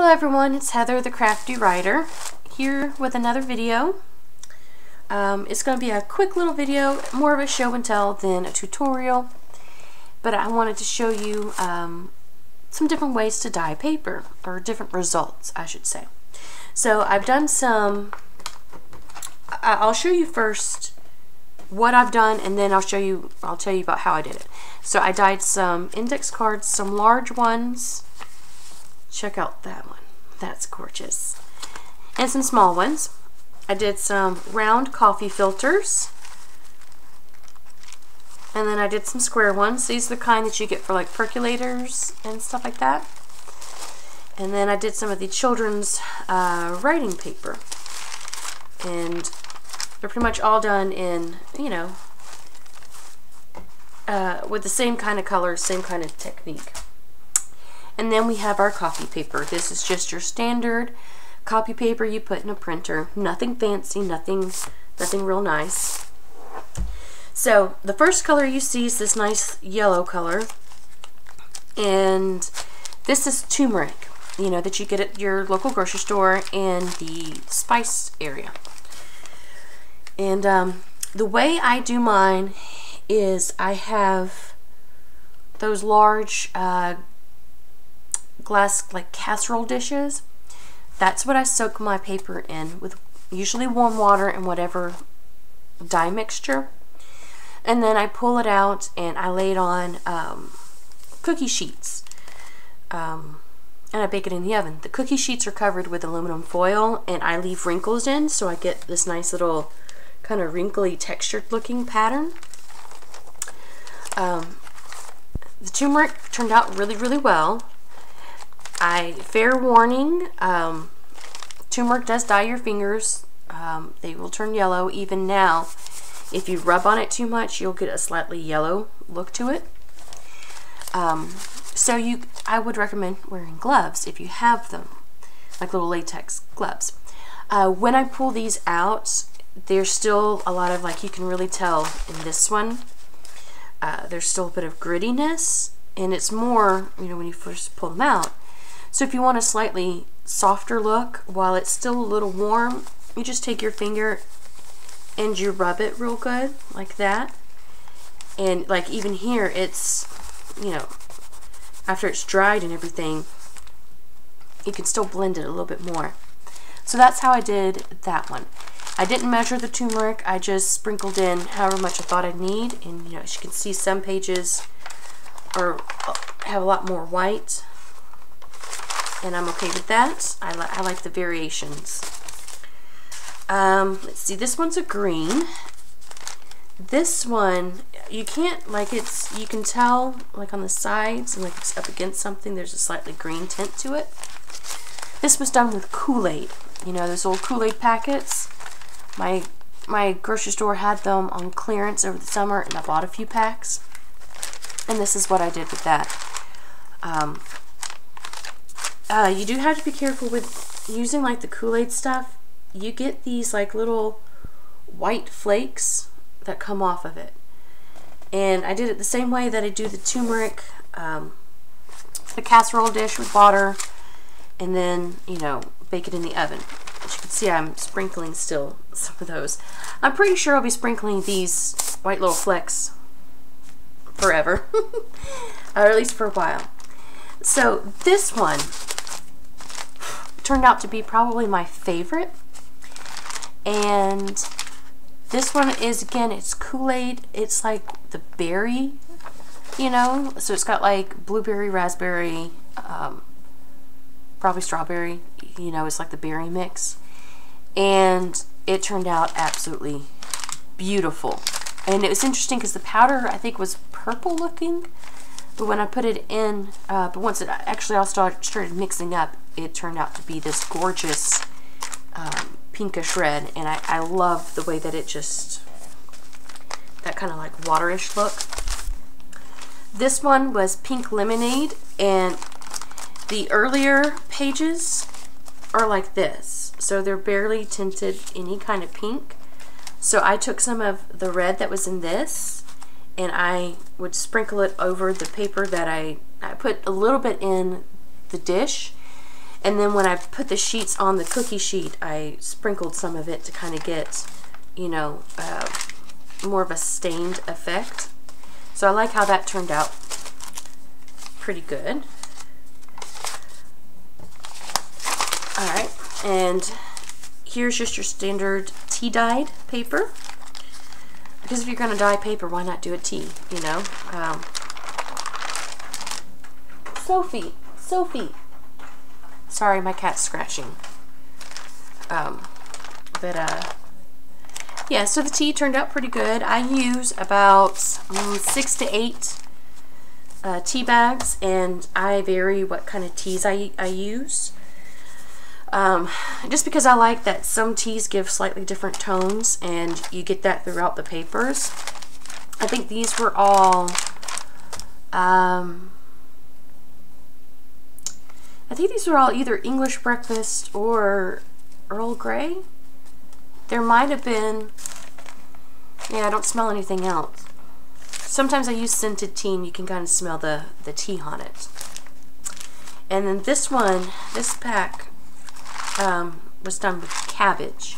Hello everyone, it's Heather the Crafty Writer here with another video. It's going to be a quick little video, more of a show and tell than a tutorial, but I wanted to show you some different ways to dye paper, or different results I should say. So I've done some, I'll show you first what I've done, and then I'll tell you about how I did it. So I dyed some index cards, some large ones. Check out that one. That's gorgeous. And some small ones. I did some round coffee filters. And then I did some square ones. These are the kind that you get for like percolators and stuff like that. And then I did some of the children's writing paper. And they're pretty much all done in, you know, with the same kind of color, same kind of technique. And then we have our copy paper. This is just your standard copy paper you put in a printer. Nothing fancy, nothing real nice. So the first color you see is this nice yellow color. And this is turmeric, you know, that you get at your local grocery store in the spice area. And the way I do mine is I have those large glass like casserole dishes. That's what I soak my paper in, with usually warm water and whatever dye mixture. And then I pull it out and I lay it on cookie sheets. And I bake it in the oven. The cookie sheets are covered with aluminum foil, and I leave wrinkles in so I get this nice little kind of wrinkly textured looking pattern. The turmeric turned out really well. Fair warning, turmeric does dye your fingers. They will turn yellow even now. If you rub on it too much, you'll get a slightly yellow look to it. I would recommend wearing gloves if you have them, like little latex gloves. When I pull these out, there's still a lot of, like, you can really tell in this one, there's still a bit of grittiness, and it's more, you know, when you first pull them out. So if you want a slightly softer look while it's still a little warm, you just take your finger and you rub it real good like that. And like even here, it's, you know, after it's dried and everything, you can still blend it a little bit more. So that's how I did that one. I didn't measure the turmeric, I just sprinkled in however much I thought I'd need. And you know, as you can see, some pages have a lot more white, and I'm okay with that. I like the variations. Let's see, this one's a green. This one, you can't, like, you can tell, like, on the sides, and like it's up against something, there's a slightly green tint to it. This was done with Kool-Aid. You know, those old Kool-Aid packets. My grocery store had them on clearance over the summer, and I bought a few packs. And this is what I did with that. You do have to be careful with using like the Kool-Aid stuff. You get these like little white flakes that come off of it. And I did it the same way that I do the turmeric, the casserole dish with water, and then, you know, bake it in the oven. As you can see, I'm sprinkling still some of those. I'm pretty sure I'll be sprinkling these white little flecks forever, or at least for a while. So this one turned out to be probably my favorite, and this one is, again, it's Kool-Aid. It's like the berry, you know, so it's got like blueberry, raspberry, probably strawberry, you know, it's like the berry mix, and it turned out absolutely beautiful. And it was interesting because the powder, I think, was purple looking, but when I put it in, but once it actually all started mixing up, it turned out to be this gorgeous pinkish red. And I love the way that it just, that kind of like waterish look. This one was pink lemonade, and the earlier pages are like this, so they're barely tinted any kind of pink. So I took some of the red that was in this, and I would sprinkle it over the paper that I put a little bit in the dish, And then when I put the sheets on the cookie sheet, I sprinkled some of it to kind of get, you know, more of a stained effect. So I like how that turned out pretty good. Alright, and here's just your standard tea dyed paper. Because if you're going to dye paper, why not do a tea, you know? Sophie. Sorry, my cat's scratching. Yeah, so the tea turned out pretty good. I use about 6 to 8 tea bags, and I vary what kind of teas I use. Just because I like that some teas give slightly different tones, and you get that throughout the papers. I think these were all, either English breakfast or Earl Grey. There might have been, yeah, I don't smell anything else. Sometimes I use scented tea and you can kind of smell the tea on it. And then this pack was done with cabbage.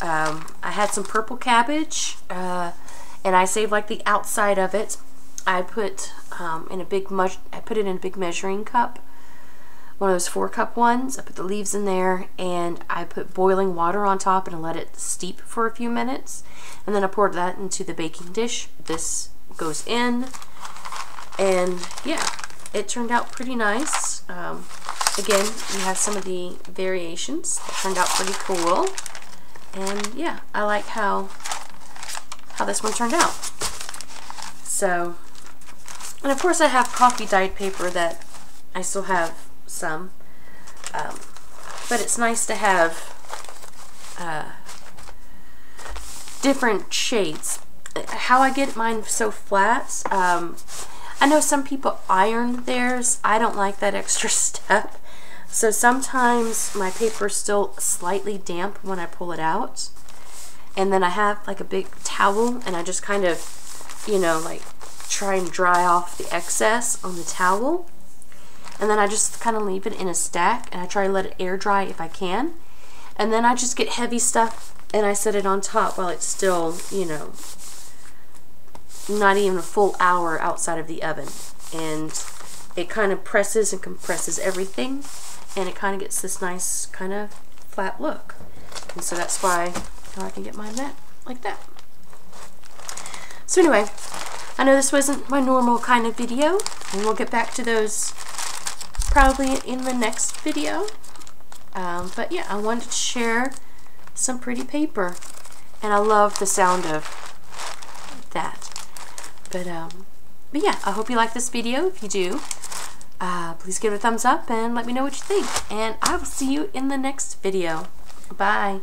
I had some purple cabbage, and I saved like the outside of it. I put it in a big measuring cup, one of those 4-cup ones. I put the leaves in there, and I put boiling water on top and let it steep for a few minutes, and then I poured that into the baking dish. This goes in, and yeah, it turned out pretty nice. Again, you have some of the variations that turned out pretty cool, and yeah, I like how this one turned out. So, and of course I have coffee dyed paper that I still have some, but it's nice to have different shades. How I get mine so flat, I know some people iron theirs. I don't like that extra step, so sometimes my paper is still slightly damp when I pull it out, and then I have like a big towel, and I just kind of, you know, like try and dry off the excess on the towel. And then I just kind of leave it in a stack, and I try to let it air dry if I can. And then I just get heavy stuff and I set it on top while it's still, you know, not even a full hour outside of the oven. And it kind of presses and compresses everything, and it kind of gets this nice kind of flat look. And so that's why I can get mine like that. So anyway, I know this wasn't my normal kind of video, and we'll get back to those probably in the next video, but yeah, I wanted to share some pretty paper, and I love the sound of that. But yeah, I hope you like this video. If you do, please give it a thumbs up and let me know what you think, and I will see you in the next video. Bye.